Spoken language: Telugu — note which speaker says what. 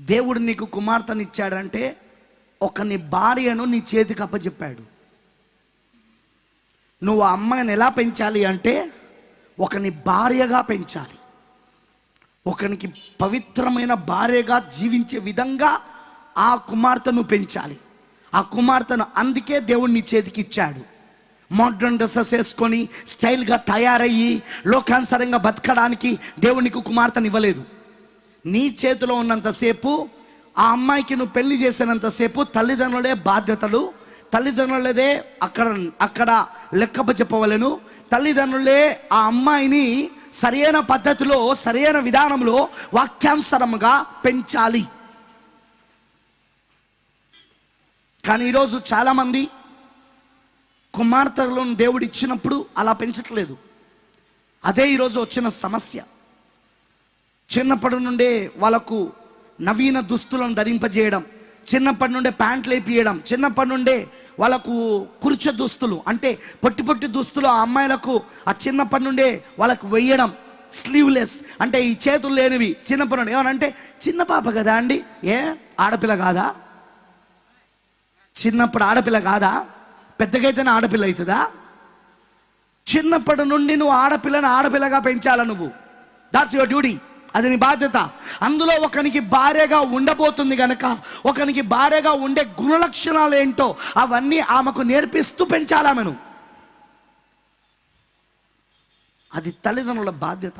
Speaker 1: దేవుడు నీకు కుమార్తెనిచ్చాడంటే ఒకని భార్యను నీ చేతికి అప్పచెప్పాడు. నువ్వు ఆ అమ్మాయిని ఎలా పెంచాలి అంటే ఒకని భార్యగా పెంచాలి. ఒకనికి పవిత్రమైన భార్యగా జీవించే విధంగా ఆ కుమార్తెను పెంచాలి. ఆ కుమార్తెను అందుకే దేవుడు నీ చేతికి ఇచ్చాడు. మోడ్రన్ డ్రెస్సెస్ వేసుకొని స్టైల్గా తయారయ్యి లోకానుసారంగా బతకడానికి దేవుడు నీకు కుమార్తెను ఇవ్వలేదు. నీ చేతిలో ఉన్నంతసేపు, ఆ అమ్మాయికి నువ్వు పెళ్లి చేసినంతసేపు తల్లిదండ్రులే బాధ్యతలు, తల్లిదండ్రులదే అక్కడ లెక్కప చెప్పవలను. తల్లిదండ్రులే ఆ అమ్మాయిని సరైన పద్ధతిలో, సరైన విధానంలో, వాక్యానుసారముగా పెంచాలి. కానీ ఈరోజు చాలామంది కుమార్తెలను దేవుడు ఇచ్చినప్పుడు అలా పెంచట్లేదు. అదే ఈరోజు వచ్చిన సమస్య. చిన్నప్పటి నుండే వాళ్ళకు నవీన దుస్తులను ధరింపజేయడం, చిన్నప్పటి నుండే ప్యాంట్లు వేపియడం, చిన్నప్పటి నుండే వాళ్ళకు కుర్చ దుస్తులు అంటే పొట్టి పొట్టి దుస్తులు ఆ అమ్మాయిలకు ఆ చిన్నప్పటి నుండే వాళ్ళకు వేయడం. స్లీవ్లెస్ అంటే ఈ చేతులు లేనివి చిన్నప్పటి నుండి. ఏమనంటే చిన్న పాప కదా అండి, ఏ ఆడపిల్ల కాదా, చిన్నప్పుడు ఆడపిల్ల కాదా, పెద్దగైతేనే ఆడపిల్ల అవుతుందా? చిన్నప్పటి నుండి నువ్వు ఆడపిల్లని ఆడపిల్లగా పెంచాల నువ్వు. దాట్స్ యువర్ డ్యూటీ, అది నీ బాధ్యత. అందులో ఒకనికి భార్యగా ఉండబోతుంది కనుక ఒకనికి భార్యగా ఉండే గుణలక్షణాలు ఏంటో అవన్నీ ఆమెకు నేర్పిస్తూ పెంచాలా. అది తల్లిదండ్రుల బాధ్యత.